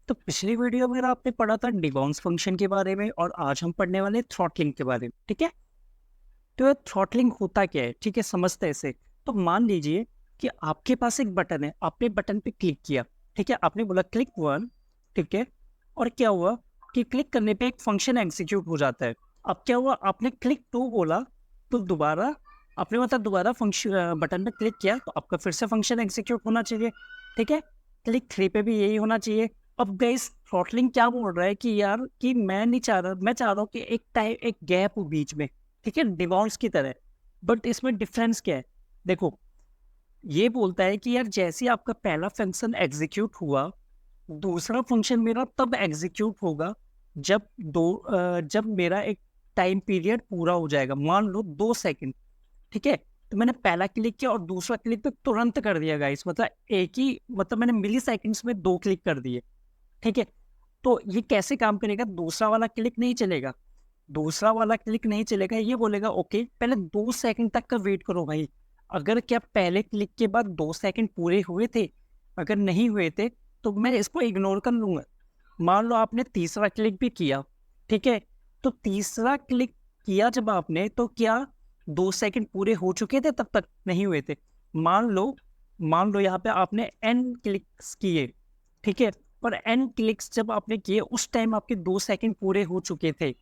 तो पिछली वीडियो में आपने पढ़ा था डिबाउंस फंक्शन के बारे में और आज हम पढ़ने वाले थ्रॉटलिंग के बारे में। ठीक है, तो ये थ्रॉटलिंग होता क्या है? ठीक है, समझते हैं इसे। तो मान लीजिए कि आपके पास एक बटन है, आपने बटन पे क्लिक किया। ठीक है, आपने बोला क्लिक वन। ठीक है, और क्या हुआ कि क्लिक करने पे एक फंक्शन एग्जीक्यूट हो जाता है। अब क्या हुआ, आपने क्लिक टू बोला तो दोबारा आपने मतलब दोबारा फंक्शन बटन पे क्लिक किया तो आपका फिर से फंक्शन एग्जीक्यूट होना चाहिए। ठीक है, क्लिक थ्री पे भी यही होना चाहिए। अब गाइस थ्रॉटलिंग क्या बोल रहा है कि यार कि मैं नहीं चाह रहा, मैं चाह रहा हूँ कि एक गैप हो बीच में। ठीक है, डिवॉर्स की तरह। बट इसमें डिफरेंस क्या है? देखो, ये बोलता है कि यार जैसे ही आपका पहला फंक्शन एग्जीक्यूट हुआ, दूसरा फंक्शन मेरा तब एग्जीक्यूट होगा जब मेरा एक टाइम पीरियड पूरा हो जाएगा। मान लो 2 सेकंड। ठीक है, तो मैंने पहला क्लिक किया और दूसरा क्लिक तो तुरंत कर दिया गाइस, मतलब एक ही मतलब मैंने मिली सेकेंड्स में 2 क्लिक कर दिए। ठीक है, तो ये कैसे काम करेगा? दूसरा वाला क्लिक नहीं चलेगा। दूसरा वाला क्लिक नहीं चलेगा, ये बोलेगा ओके पहले 2 सेकंड तक का वेट करो भाई। अगर क्या पहले क्लिक के बाद 2 सेकंड पूरे हुए थे, अगर नहीं हुए थे तो मैं इसको इग्नोर कर लूंगा। मान लो आपने तीसरा क्लिक भी किया। ठीक है, तो तीसरा क्लिक किया जब आपने, तो क्या 2 सेकंड पूरे हो चुके थे? तब तक नहीं हुए थे। मान लो मान लो यहाँ पे आपने एन क्लिक्स किए। ठीक है, पर एन क्लिक्स जब आपने किए उस टाइम आपके 2 सेकंड पूरे हो चुके थे।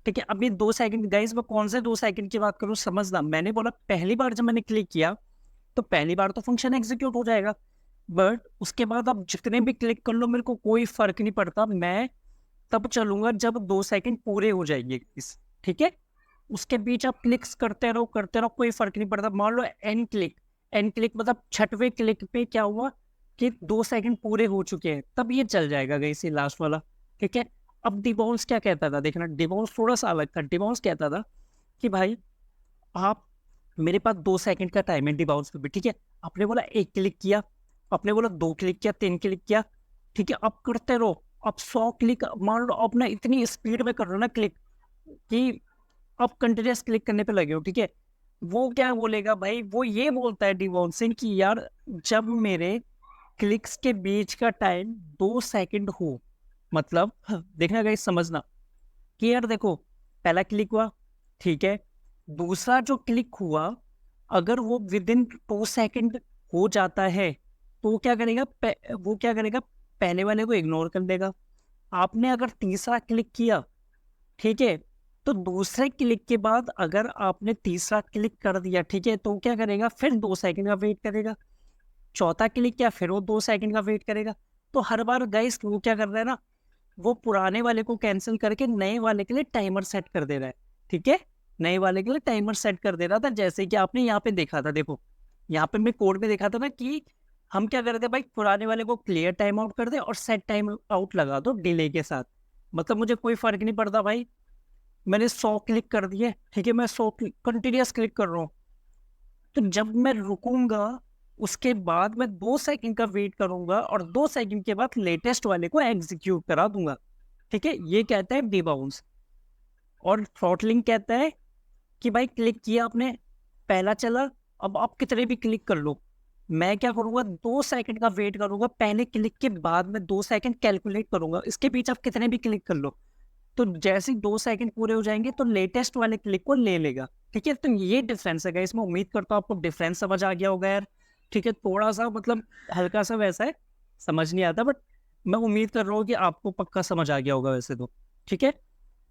ठीक है, अभी 2 सेकंड गाइस, मैं कौन से 2 सेकंड की बात करूँ समझना। मैंने बोला पहली बार जब मैंने क्लिक किया तो पहली बार तो फंक्शन एग्जीक्यूट हो जाएगा। बट उसके बाद आप जितने भी क्लिक कर लो मेरे को कोई फर्क नहीं पड़ता। मैं तब चलूंगा जब 2 सेकंड पूरे हो जाएंगे इस। ठीक है, उसके बीच आप क्लिक्स करते रहो, कोई फर्क नहीं पड़ता। मान लो एन क्लिक मतलब छठवें क्लिक पे क्या हुआ कि 2 सेकंड पूरे हो चुके हैं, तब ये चल जाएगा गाइस, ये लास्ट वाला। ठीक है, अब डिबॉन्स क्या कहता था, देखना डिबॉन्स थोड़ा सा अलग था। डिबॉन्स कहता था कि भाई आप, मेरे पास 2 सेकंड का टाइम है डिबॉन्स पे भी। ठीक है, आपने बोला एक क्लिक किया, आपने बोला 2 क्लिक किया, 3 क्लिक किया। ठीक है, आप करते रहो। आप 100 क्लिक मान लो, अपना इतनी स्पीड में कर रहे हो ना क्लिक कि आप कंटिन्यूस क्लिक करने पे लगे हो। ठीक है, वो क्या बोलेगा भाई, वो ये बोलता है डिवॉन्सिंग कि यार जब मेरे क्लिक्स के बीच का टाइम 2 सेकंड हो, मतलब देखना गाइस समझना कि यार देखो पहला क्लिक हुआ। ठीक है, दूसरा जो क्लिक हुआ अगर वो विद इन 2 सेकंड हो जाता है तो वो क्या करेगा, वो क्या करेगा, पहले वाले को इग्नोर कर देगा। आपने अगर तीसरा क्लिक किया, ठीक है, तो दूसरे क्लिक के बाद अगर आपने तीसरा क्लिक कर दिया, ठीक है, तो क्या करेगा, फिर 2 सेकंड का वेट करेगा। चौथा क्लिक किया, फिर वो 2 सेकंड का वेट करेगा। तो हर बार गाइस वो क्या कर रहा है ना, वो पुराने वाले को कैंसिल करके नए वाले के लिए टाइमर सेट कर दे रहा है। ठीक है, नए वाले के लिए टाइमर सेट कर दे रहा था, जैसे कि आपने यहाँ पे देखा था। देखो, यहाँ पे मैं कोड में देखा था ना कि हम क्या करते भाई, पुराने वाले को क्लियर टाइम आउट कर दे और सेट टाइम आउट लगा दो डिले के साथ। मतलब मुझे कोई फर्क नहीं पड़ता भाई, मैंने 100 क्लिक कर दिए। ठीक है, मैं 100 क्लिक कंटिन्यूस क्लिक कर रहा हूँ, तो जब मैं रुकूंगा उसके बाद मैं 2 सेकंड का वेट करूंगा और 2 सेकंड के बाद लेटेस्ट वाले को एग्जीक्यूट करा दूंगा। ठीक है, ये कहता है डिबाउंस। और थ्रॉटलिंग कहता है कि भाई क्लिक किया आपने, पहला चला, अब आप कितने भी क्लिक कर लो, मैं क्या करूंगा, 2 सेकंड का वेट करूंगा, पहले क्लिक के बाद में 2 सेकंड कैलकुलेट करूंगा, इसके बीच आप कितने भी क्लिक कर लो। तो जैसे ही 2 सेकंड पूरे हो जाएंगे तो लेटेस्ट वाले क्लिक को ले लेगा। ठीक है, तो ये डिफरेंस है इसमें। उम्मीद करता हूँ आपको डिफरेंस समझ आ गया होगा यार। ठीक है, थोड़ा सा मतलब हल्का सा वैसा है, समझ नहीं आता, बट मैं उम्मीद कर रहा हूँ कि आपको पक्का समझ आ गया होगा वैसे तो। ठीक है,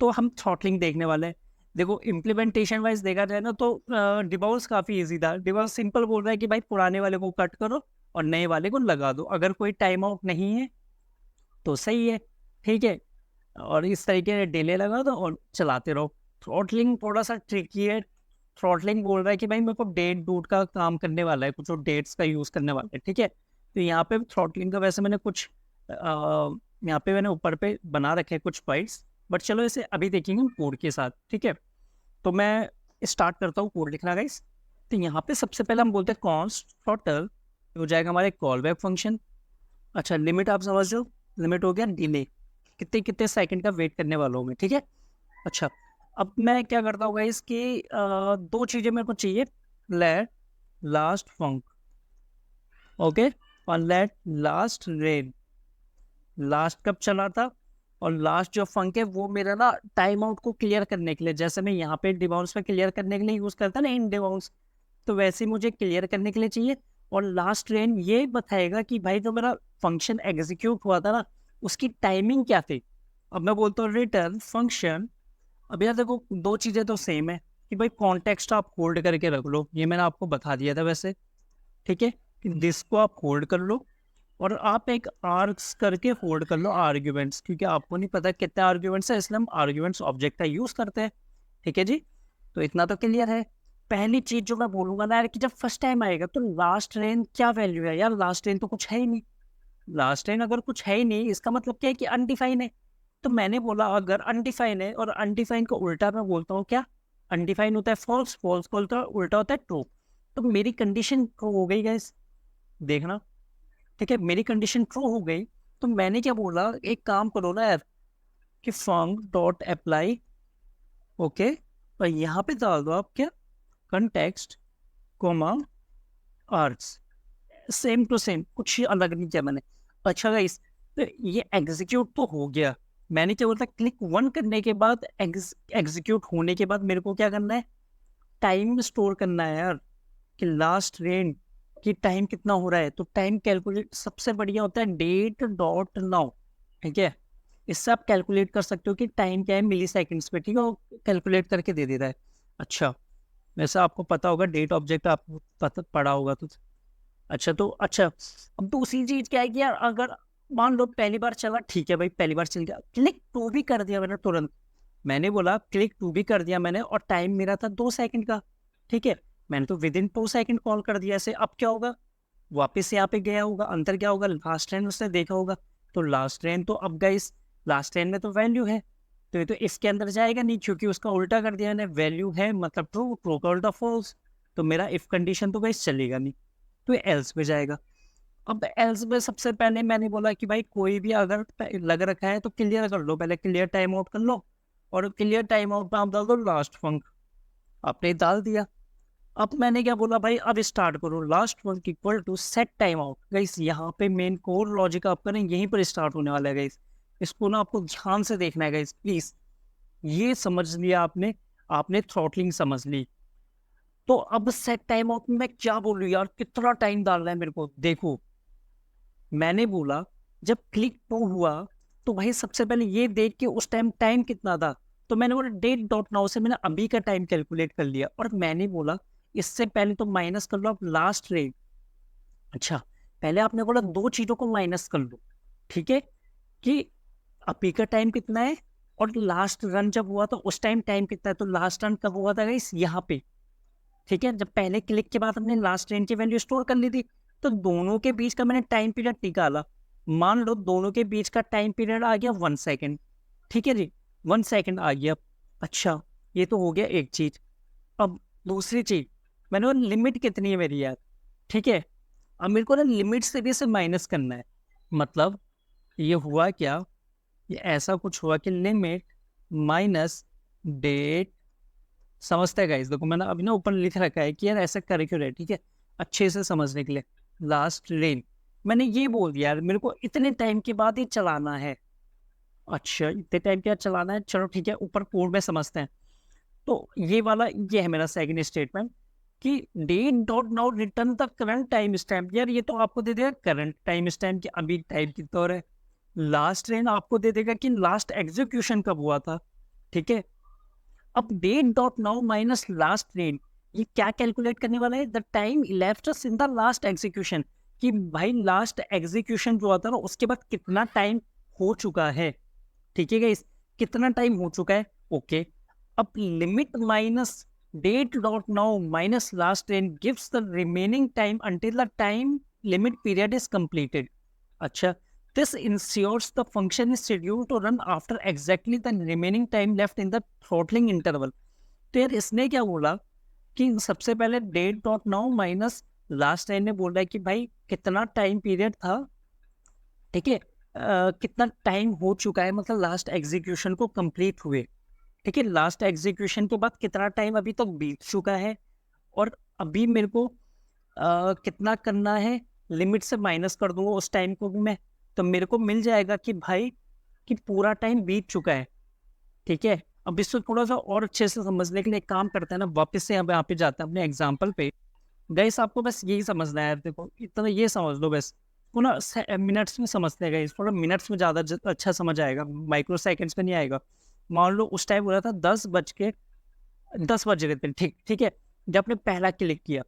तो हम थ्रॉटलिंग देखने वाले हैं। देखो इम्प्लीमेंटेशन वाइज देखा जाए ना तो डिबॉल्स काफ़ी इजी था। डिबॉल्स सिंपल बोल रहा है कि भाई पुराने वाले को कट करो और नए वाले को लगा दो, अगर कोई टाइम आउट नहीं है तो सही है। ठीक है, और इस तरीके से डिले लगा दो और चलाते रहो। थ्रॉटलिंग थोड़ा सा ट्रिकी है। थ्रॉटलिंग बोल रहा है कि भाई मेरे को डेट डूट का काम करने वाला है, कुछ डेट्स का यूज़ करने वाला है। ठीक है, तो यहाँ पे थ्रॉटलिंग का वैसे मैंने कुछ यहाँ पे मैंने ऊपर पे बना रखे हैं कुछ पॉइंट्स, बट चलो इसे अभी देखेंगे कोड के साथ। ठीक है, तो मैं स्टार्ट करता हूँ कोड लिखना गाइस। तो यहाँ पे सबसे पहले हम बोलते हैं कॉन्स्ट थ्रॉटल, हो जाएगा हमारे कॉल बैक फंक्शन। अच्छा, लिमिट आप समझ लो, लिमिट हो गया डिले, कितने कितने सेकंड का वेट करने वाला हूँ मैं। ठीक है, अच्छा, अब मैं क्या करता हूँ इसकी दो चीज़ें मेरे को चाहिए। लेट लास्ट फंक, ओके, और लेट लास्ट रेन। लास्ट कब चला था, और लास्ट जो फंक है वो मेरा ना टाइम आउट को क्लियर करने के लिए, जैसे मैं यहाँ पे डिबाउंस में क्लियर करने के लिए यूज करता ना इन डिबाउंस, तो वैसे ही मुझे क्लियर करने के लिए चाहिए। और लास्ट रेन ये बताएगा कि भाई जो मेरा फंक्शन एग्जीक्यूट हुआ था ना उसकी टाइमिंग क्या थी। अब मैं बोलता हूँ रिटर्न फंक्शन। अब यार देखो दो चीजें तो सेम है कि भाई कॉन्टेक्स्ट आप होल्ड करके रख लो, ये मैंने आपको बता दिया था वैसे, ठीक है, कि दिस को आप होल्ड कर लो और आप एक आर्क्स करके होल्ड कर लो आर्ग्यूमेंट्स, क्योंकि आपको नहीं पता कितने आर्ग्यूमेंट्स है इसलिए हम आर्ग्यूमेंट्स ऑब्जेक्ट का यूज करते हैं। ठीक है जी, तो इतना तो क्लियर है। पहली चीज जो मैं बोलूंगा ना यार कि जब फर्स्ट टाइम आएगा तो लास्ट रेन क्या वैल्यू है यार, लास्ट रेन तो कुछ है ही नहीं। लास्ट रेन अगर कुछ है ही नहीं इसका मतलब क्या है कि अनडिफाइन है। तो मैंने बोला अगर अनडिफाइन है, और अनडिफाइन का उल्टा मैं बोलता हूँ क्या, अनडिफाइन होता है फॉल्स, फॉल्स का उल्टा होता है ट्रू। तो मेरी कंडीशन ट्रू हो गई गाइस, देखना, ठीक है, मेरी कंडीशन ट्रू हो गई। तो मैंने क्या बोला, एक काम करो ना यार कि फंक डॉट अप्लाई, ओके, और यहाँ पे डाल दो आप क्या, context comma arts, same to same, कुछ ही अलग नहीं किया मैंने। अच्छा गाइस, तो ये एग्जीक्यूट तो हो गया। मैंने क्या बोलता, क्लिक वन करने के बाद एग्जीक्यूट होने के बाद मेरे को क्या करना है, टाइम स्टोर करना है यार, कि लास्ट रेन की टाइम कितना हो रहा है। तो टाइम कैलकुलेट सबसे बढ़िया होता है डेट डॉट नाउ, ठीक है, इससे आप कैलकुलेट कर सकते हो कि टाइम क्या है मिली सेकेंड्स में, ठीक है, वो कैलकुलेट करके दे देता है। अच्छा, वैसे आपको पता होगा डेट ऑब्जेक्ट आपको पता पड़ा होगा तो। अच्छा तो अच्छा, अब तो उसी चीज क्या है कि यार अगर मान लो पहली बार चला, ठीक है भाई पहली बार चल गया, क्लिक टू भी कर दिया मैंने तुरंत, मैंने बोला क्लिक टू भी कर दिया मैंने, और टाइम मेरा था 2 सेकंड का, ठीक है, मैंने तो विद इन 2 सेकंड कॉल कर दिया ऐसे। अब क्या होगा, वापस यहाँ पे गया होगा, अंतर क्या होगा, लास्ट ट्रेन उसने देखा होगा, तो लास्ट ट्रेन तो अब गाइस लास्ट ट्रेन में तो वैल्यू है, तो ये तो इसके अंदर जाएगा नहीं क्योंकि उसका उल्टा कर दिया मैंने, वैल्यू है मतलब ट्रू, ट्रू का उल्टा फॉल्स, तो मेरा इफ कंडीशन तो गाइस चलेगा नहीं, तो एल्स में जाएगा। अब एल्स में सबसे पहले मैंने बोला कि भाई कोई भी अगर लग रखा है तो क्लियर कर लो, पहले क्लियर टाइम आउट कर लो, और क्लियर टाइम आउट में आप डाल दो लास्ट फंक, आपने डाल दिया। अब मैंने क्या बोला भाई, अब स्टार्ट करो last func equal to set timeout आउट। गाइस यहाँ पे मेन कोर लॉजिक आपका ना यहीं पर स्टार्ट होने वाला है गाइस, इसको ना आपको ध्यान से देखना है गाइस प्लीज। ये समझ लिया आपने, आपने थ्रॉटलिंग समझ ली। तो अब सेट टाइम आउट में मैं क्या बोलूँ यार, कितना टाइम डालना है मेरे को, देखो मैंने बोला जब क्लिक टू हुआ तो भाई सबसे पहले ये देख के उस टाइम टाइम कितना था, तो मैंने बोला डेट डॉट नाउ से मैंने अभी का टाइम कैलकुलेट कर लिया, और मैंने बोला इससे पहले तो माइनस कर लो आप लास्ट रेट। अच्छा, पहले आपने बोला दो चीजों को माइनस कर लो, ठीक है, कि अभी का टाइम कितना है और लास्ट रन जब हुआ तो उस टाइम टाइम कितना है, तो लास्ट रन कब हुआ था गाइस यहाँ पे, ठीक है, जब पहले क्लिक के बाद हमने लास्ट ट्रेन की वैल्यू स्टोर कर ली थी, तो दोनों के बीच का मैंने टाइम पीरियड निकाला, मान लो दोनों के बीच का टाइम पीरियड आ गया 1 सेकेंड, ठीक है जी, 1 सेकेंड आ गया। अच्छा, ये तो हो गया एक चीज। अब दूसरी चीज, मैंने वो लिमिट कितनी है मेरी यार, ठीक है, अब मेरे को ना लिमिट से भी इसे माइनस करना है, मतलब ये हुआ क्या, ये ऐसा कुछ हुआ कि लिमिट माइनस डेट, समझते हैं गाइस, देखो मैंने अभी ना ऊपर लिख रखा है कि यार ऐसा करे क्यों रहे, ठीक है, अच्छे से समझने के लिए। लास्ट रेन मैंने ये बोल दिया यार मेरे को इतने टाइम के बाद ही चलाना है। अच्छा, इतने टाइम के बाद चलाना है, चलो ठीक है, ऊपर कोड में समझते हैं। तो ये वाला ये है मेरा सेकंड स्टेटमेंट कि date dot now return the current time stamp. यार ये तो आपको दे देगा करंट टाइम स्टैम्प कि अभी टाइम कितना हो रहा है। लास्ट रेन आपको दे देगा कि लास्ट एग्जीक्यूशन कब हुआ था, ठीक है। अब date dot now minus last ran, ये क्या कैलकुलेट करने वाला है, the time elapsed in the last execution, कि भाई लास्ट एग्जीक्यूशन जो आता है ना उसके बाद कितना टाइम हो चुका है, ठीक है गाइस, कितना टाइम हो चुका है, ओके। अब limit minus date dot now minus last ran gives the remaining time until the time limit period is completed. अच्छा, this ensures the function is scheduled to run after exactly the remaining time left in the throttling interval। तो यार इसने क्या बोला कि सबसे पहले date dot now minus last time ने बोला है कि भाई कितना टाइम पीरियड था, ठीक है, कितना टाइम हो चुका है, मतलब लास्ट एग्जीक्यूशन को कंप्लीट हुए, ठीक है, लास्ट एग्जीक्यूशन के बाद कितना टाइम अभी तक बीत चुका है, और अभी मेरे को कितना करना है, लिमिट से माइनस कर दूंगा उस टाइम को भी मैं, तो मेरे को मिल जाएगा कि भाई कि पूरा टाइम बीत चुका है। ठीक है, अब इसको थोड़ा सा और अच्छे से समझने के लिए एक काम करते हैं ना, वापस से अब यहाँ पे जाते हैं अपने एग्जाम्पल पे। गाइस आपको बस यही समझना है यार, देखो इतना ये समझ लो बस, को ना मिनट्स में समझते हैं गाइस, थोड़ा मिनट्स में ज़्यादा अच्छा समझ आएगा, माइक्रो सेकेंड्स में नहीं आएगा। मान लो उस टाइम हो रहा था 10 बज रहे थे, ठीक ठीक है, जब आपने पहला क्लिक किया।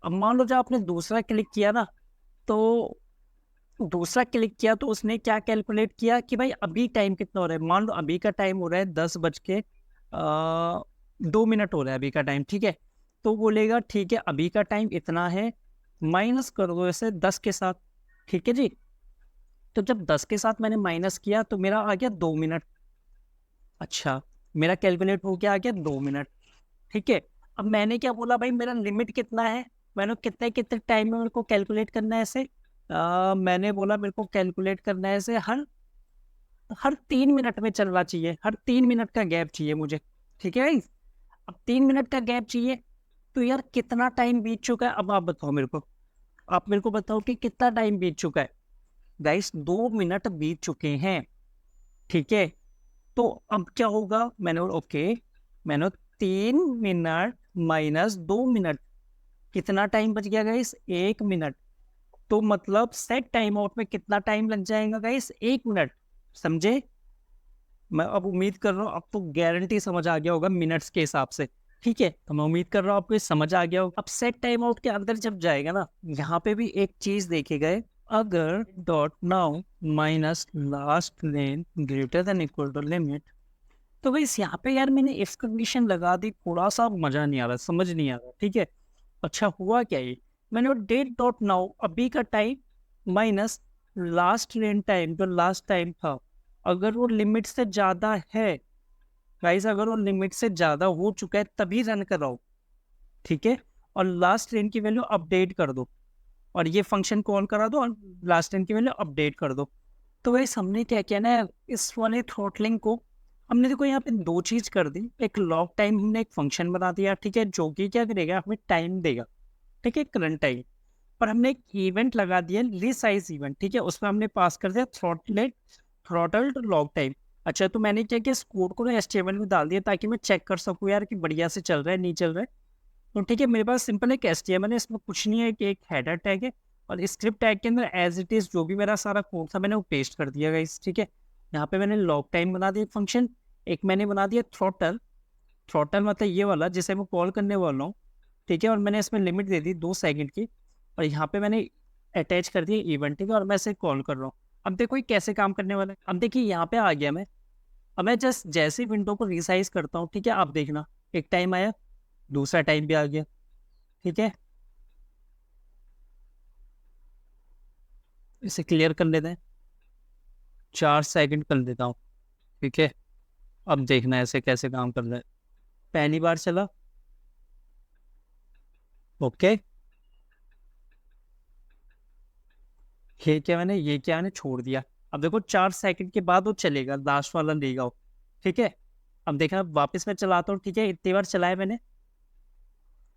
अब मान लो जब आपने दूसरा क्लिक किया ना, तो दूसरा क्लिक किया तो उसने क्या कैलकुलेट किया कि भाई अभी टाइम कितना हो रहा है। मान लो अभी का टाइम हो रहा है 10 बज के 2 मिनट हो रहा है अभी का टाइम, ठीक है। तो बोलेगा ठीक है अभी का टाइम इतना है, माइनस कर दो इसे 10 के साथ। ठीक है जी, तो जब 10 के साथ मैंने माइनस किया तो मेरा आ गया 2 मिनट। अच्छा, मेरा कैलकुलेट हो गया, आ गया 2 मिनट। ठीक है, अब मैंने क्या बोला भाई, मेरा लिमिट कितना है, मैंने कितने कितने टाइम में मेरे को कैलकुलेट करना है ऐसे। मैंने बोला मेरे को कैलकुलेट करना है ऐसे, हर हर 3 मिनट में चलना चाहिए, हर 3 मिनट का गैप चाहिए मुझे। ठीक है भाई, अब 3 मिनट का गैप चाहिए, तो यार कितना टाइम बीत चुका है, अब आप बताओ मेरे को, आप मेरे को बताओ कि कितना टाइम बीत चुका है। गाइस 2 मिनट बीत चुके हैं। ठीक है, तो अब क्या होगा, मैंने ओके, मैंने 3 मिनट माइनस 2 मिनट, कितना टाइम बच गया गाइस, 1 मिनट। तो मतलब सेट टाइम आउट में कितना टाइम लग जाएगा गाइस, 1 मिनट। समझे, मैं अब उम्मीद कर रहा हूँ अब तो गारंटी समझ आ गया होगा मिनट्स के हिसाब से। ठीक है, तो मैं उम्मीद कर रहा हूँ आपको ये समझ आ गया होगा। अब सेट टाइम आउट के अंदर जब जाएगा ना, यहाँ पे भी एक चीज देखे गए, अगर dot now minus last ran greater than equal to limit, तो भाई यहाँ पे यार मैंने इफ कंडीशन लगा दी, थोड़ा सा मजा नहीं आ रहा, समझ नहीं आ रहा। ठीक है, अच्छा हुआ क्या ये, मैंने डेट डॉट नाउ अभी का टाइम माइनस लास्ट लेन टाइम जो लास्ट टाइम था, अगर वो लिमिट से ज्यादा है गाइस, अगर वो लिमिट से ज्यादा हो चुका है तभी रन कराओ। ठीक है, और लास्ट लेन की वैल्यू अपडेट कर दो, और ये फंक्शन कॉल करा दो और लास्ट लेन की वैल्यू अपडेट कर दो। तो वैसे हमने क्या किया ना, इस वाले थ्रॉटलिंग को हमने देखो यहाँ पे दो चीज कर दी, एक लॉग टाइम हमने एक फंक्शन बना दिया, ठीक है, जो कि क्या करेगा, हमें टाइम देगा। ठीक है, करंट टाइम, पर हमने एक इवेंट लगा दिया रिसाइज इवेंट। ठीक है, उसमें हमने पास कर दिया थ्रॉटल्ड लॉग टाइम। अच्छा, तो मैंने क्या किया, इस कोड को ना HTML में डाल दिया ताकि मैं चेक कर सकूँ यार कि बढ़िया से चल रहा है नहीं चल रहा है। तो ठीक है, मेरे पास सिंपल एक HTML है, इसमें कुछ नहीं है कि एक हेडर टैग है, और स्क्रिप्ट टैग के अंदर एज इट इज जो भी मेरा सारा कोड था मैंने वो पेस्ट कर दिया गाइस। ठीक है, यहाँ पे मैंने लॉग टाइम बना दिया फंक्शन, एक मैंने बना दिया थ्रॉटल। थ्रॉटल मतलब ये वाला जिसे मैं कॉल करने वाला हूँ। ठीक है, और मैंने इसमें लिमिट दे दी 2 सेकंड की, और यहाँ पे मैंने अटैच कर दिया इवेंट। ठीक है, और मैं इसे कॉल कर रहा हूँ। अब देखो ये कैसे काम करने वाला है, अब देखिए यहाँ पे आ गया मैं। अब मैं जस्ट जैसे विंडो को रिसाइज करता हूँ, ठीक है, आप देखना, एक टाइम आया, दूसरा टाइम भी आ गया। ठीक है, इसे क्लियर कर लेते हैं, 4 सेकंड कर देता हूँ। ठीक है, अब देखना है ऐसे कैसे काम कर रहा है। पहली बार चला, ओके, ये क्या मैंने छोड़ दिया। अब देखो 4 सेकंड के बाद वो चलेगा, लास्ट वाला लेगा वो। ठीक है, अब देखना वापस मैं चलाता हूँ। ठीक है, इतनी बार चलाया मैंने,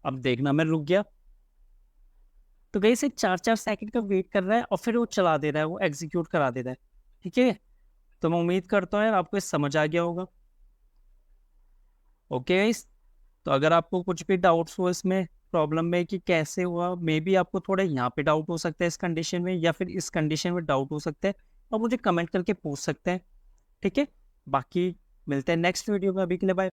अब देखना मैं रुक गया, तो गई से 4 4 सेकंड का वेट कर रहा है और फिर वो चला दे रहा है, वो एग्जीक्यूट करा दे रहा है। ठीक है, तो मैं उम्मीद करता हूँ यार आपको ये समझ आ गया होगा। ओके गाइस, तो अगर आपको कुछ भी डाउट्स हो इसमें, प्रॉब्लम में कि कैसे हुआ, मे बी आपको थोड़ा यहाँ पे डाउट हो सकता है इस कंडीशन में, या फिर इस कंडीशन में डाउट हो सकता है, और मुझे कमेंट करके पूछ सकते हैं। ठीक है, बाकी मिलते हैं नेक्स्ट वीडियो में, अभी के लिए बाय।